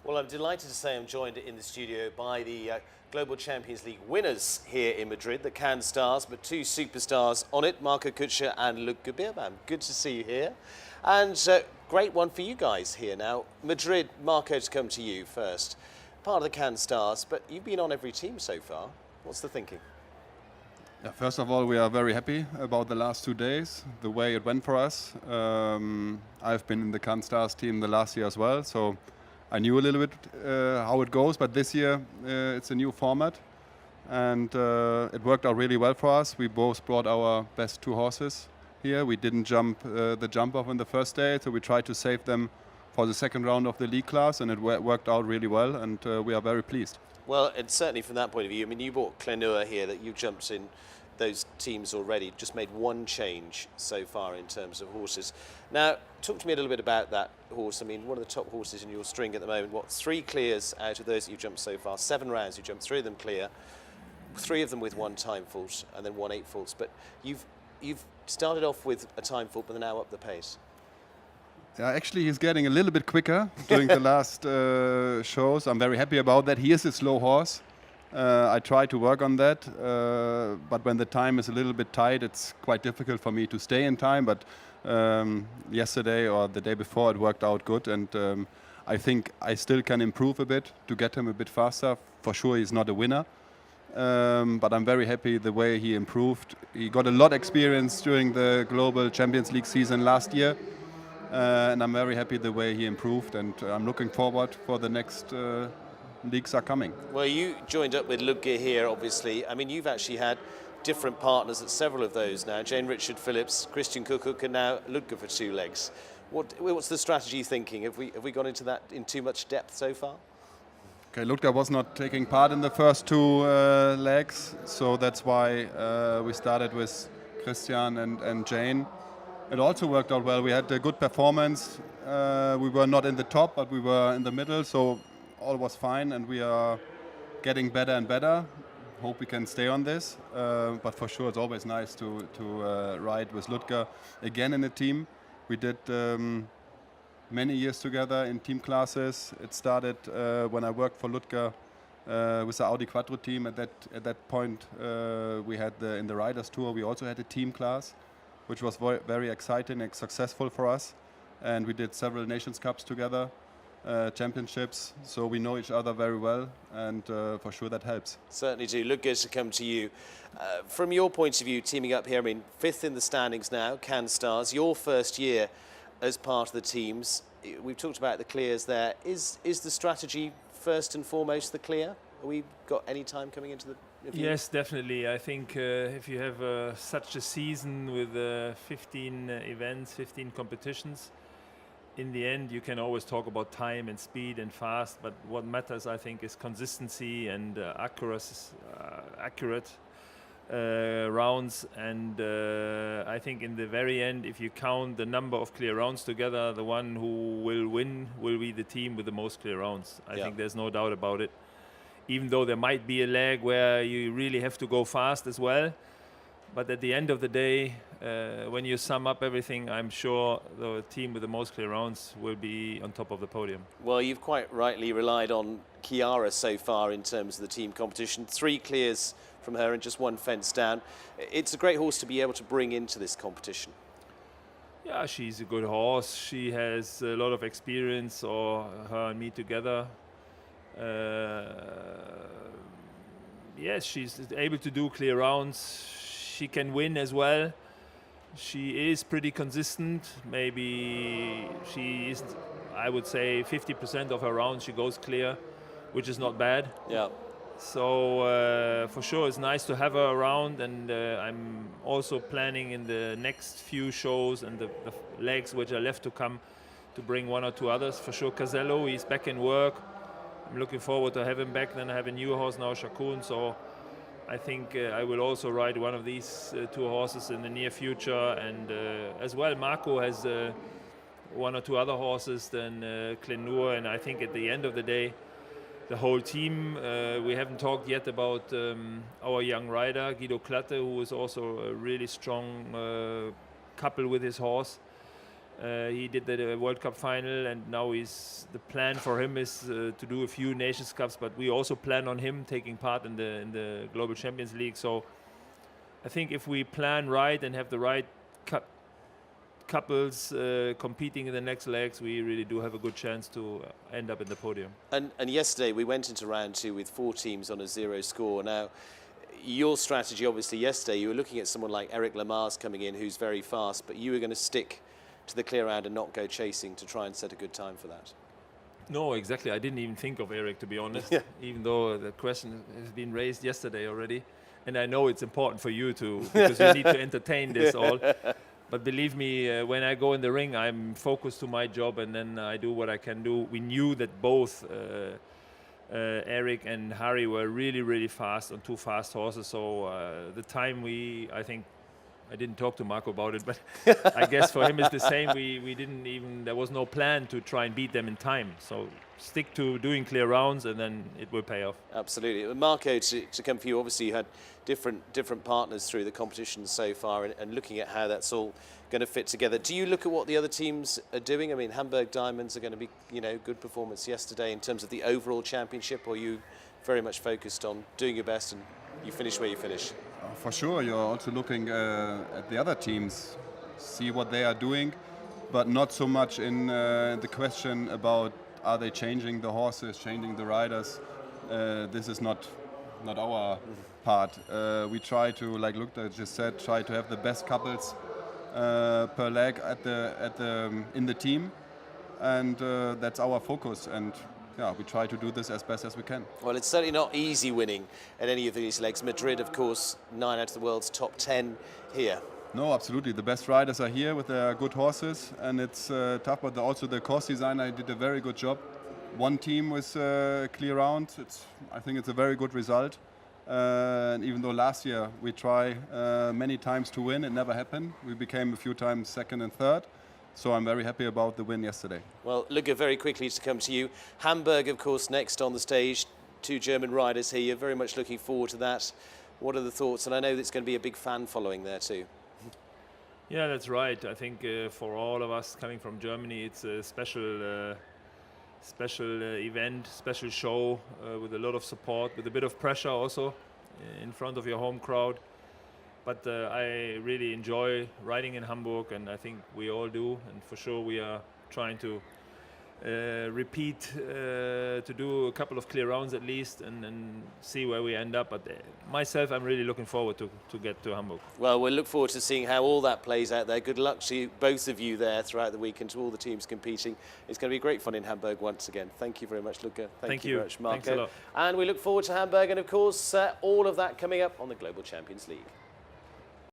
Well, I'm delighted to say I'm joined in the studio by the Global Champions League winners here in Madrid, the Cannes Stars, but two superstars on it, Marco Kutscher and Ludger Beerbaum. Good to see you here. And great one for you guys here now. Madrid, Marco, to come to you first. Part of the Cannes Stars, but you've been on every team so far. What's the thinking? Yeah, first of all, we are very happy about the last 2 days, the way it went for us. I've been in the Cannes Stars team the last year as well, so I knew a little bit how it goes, but this year it's a new format and it worked out really well for us. We both brought our best two horses here. We didn't jump the jump off on the first day, so we tried to save them for the second round of the league class, and it worked out really well, and we are very pleased. Well, and certainly from that point of view, I mean, you brought Kutscher here, that you jumped in those teams already, just made one change so far in terms of horses. Now, talk to me a little bit about that horse. I mean, one of the top horses in your string at the moment. What, 3 clears out of those that you've jumped so far? 7 rounds, you jumped 3 of them clear, 3 of them with 1 time fault, and then 1 8 faults. But you've started off with a time fault, but now up the pace. Yeah, actually, he's getting a little bit quicker during the last shows. I'm very happy about that. He is a slow horse. I try to work on that, but when the time is a little bit tight, it's quite difficult for me to stay in time. But yesterday or the day before, it worked out good, and I think I still can improve a bit to get him a bit faster. For sure, he's not a winner, but I'm very happy the way he improved. He got a lot of experience during the Global Champions League season last year, and I'm very happy the way he improved, and I'm looking forward for the next leagues are coming. Well, you joined up with Ludger here, obviously. I mean, you've actually had different partners at several of those now. Jane Richard Phillips, Christian Kuckuck, and now Ludger for 2 legs. What's the strategy thinking? Have we gone into that in too much depth so far? Okay, Ludger was not taking part in the first 2 legs, so that's why we started with Christian and Jane. It also worked out well. We had a good performance. We were not in the top, but we were in the middle, so all was fine, and we are getting better and better. Hope we can stay on this, but for sure it's always nice to ride with Ludger again in a team. We did many years together in team classes. It started when I worked for Ludger with the Audi Quattro team. At that point, we had in the Riders Tour, we also had a team class, which was very exciting and successful for us. And we did several Nations Cups together, championships, so we know each other very well, and for sure that helps. Certainly do. Ludger, to come to you. From your point of view, teaming up here, I mean, 5th in the standings now, Cannes Stars, your first year as part of the teams. We've talked about the clears there. Is the strategy first and foremost the clear? Have we got any time coming into the... Yes, definitely. I think if you have such a season with 15 events, 15 competitions, in the end you can always talk about time and speed and fast, but what matters, I think, is consistency and accurate rounds. And I think in the very end, if you count the number of clear rounds together, the one who will win will be the team with the most clear rounds. I think there's no doubt about it. Even though there might be a leg where you really have to go fast as well. But at the end of the day, when you sum up everything, I'm sure the team with the most clear rounds will be on top of the podium. Well, you've quite rightly relied on Chiara so far in terms of the team competition. 3 clears from her and just 1 fence down. It's a great horse to be able to bring into this competition. Yeah, she's a good horse. She has a lot of experience, or her and me together. Yes, she's able to do clear rounds. She can win as well. She is pretty consistent. Maybe she is, I would say, 50% of her rounds she goes clear, which is not bad. Yeah. So for sure it's nice to have her around, and I'm also planning in the next few shows and the legs which are left to come to bring 1 or 2 others. For sure Casello, he's back in work. I'm looking forward to have him back. Then I have a new horse now, Shakun, so I think I will also ride one of these 2 horses in the near future. And as well, Marco has 1 or 2 other horses than Klenur, and I think at the end of the day, the whole team, we haven't talked yet about our young rider, Guido Klatte, who is also a really strong couple with his horse. He did the World Cup final, and now the plan for him is to do a few Nations Cups. But we also plan on him taking part in the Global Champions League. So I think if we plan right and have the right couples competing in the next legs, we really do have a good chance to end up in the podium. And yesterday we went into round 2 with 4 teams on a 0 score. Now, your strategy obviously yesterday, you were looking at someone like Eric Lamar's coming in, who's very fast, but you were going to stick to the clear round and not go chasing to try and set a good time for that. No, exactly. I didn't even think of Eric, to be honest, even though the question has been raised yesterday already. And I know it's important for you too, because you need to entertain this all. But believe me, when I go in the ring, I'm focused to my job, and then I do what I can do. We knew that both Eric and Harry were really, really fast on 2 fast horses. So the time I think, I didn't talk to Marco about it, but I guess for him it's the same. We didn't even, there was no plan to try and beat them in time. So stick to doing clear rounds, and then it will pay off. Absolutely. Marco, to come for you, obviously you had different partners through the competition so far, and looking at how that's all going to fit together. Do you look at what the other teams are doing? I mean, Hamburg Diamonds are going to be, good performance yesterday in terms of the overall championship, or are you very much focused on doing your best and you finish where you finish? For sure, you're also looking at the other teams, see what they are doing, but not so much in the question about are they changing the horses, changing the riders. This is not our part. We try to, like Ludger just said, try to have the best couples per leg in the team, and that's our focus. And we try to do this as best as we can. Well, it's certainly not easy winning at any of these legs. Madrid, of course, 9 out of the world's top 10 here. No, absolutely. The best riders are here with their good horses, and it's tough, but also the course designer did a very good job. One team with clear round. I think it's a very good result. And even though last year we try many times to win, it never happened. We became a few times second and third. So I'm very happy about the win yesterday. Well, Ludger, very quickly to come to you. Hamburg, of course, next on the stage. 2 German riders here. You're very much looking forward to that. What are the thoughts? And I know it's going to be a big fan following there too. Yeah, that's right. I think for all of us coming from Germany, it's a special event, special show with a lot of support, with a bit of pressure also in front of your home crowd. But I really enjoy riding in Hamburg, and I think we all do. And for sure, we are trying to repeat to do a couple of clear rounds at least, and see where we end up. But myself, I'm really looking forward to get to Hamburg. Well, we'll look forward to seeing how all that plays out there. Good luck to both of you there throughout the week, and to all the teams competing. It's going to be great fun in Hamburg once again. Thank you very much, Ludger. Thank you very much, Marco. Thanks a lot. And we look forward to Hamburg, and of course, all of that coming up on the Global Champions League.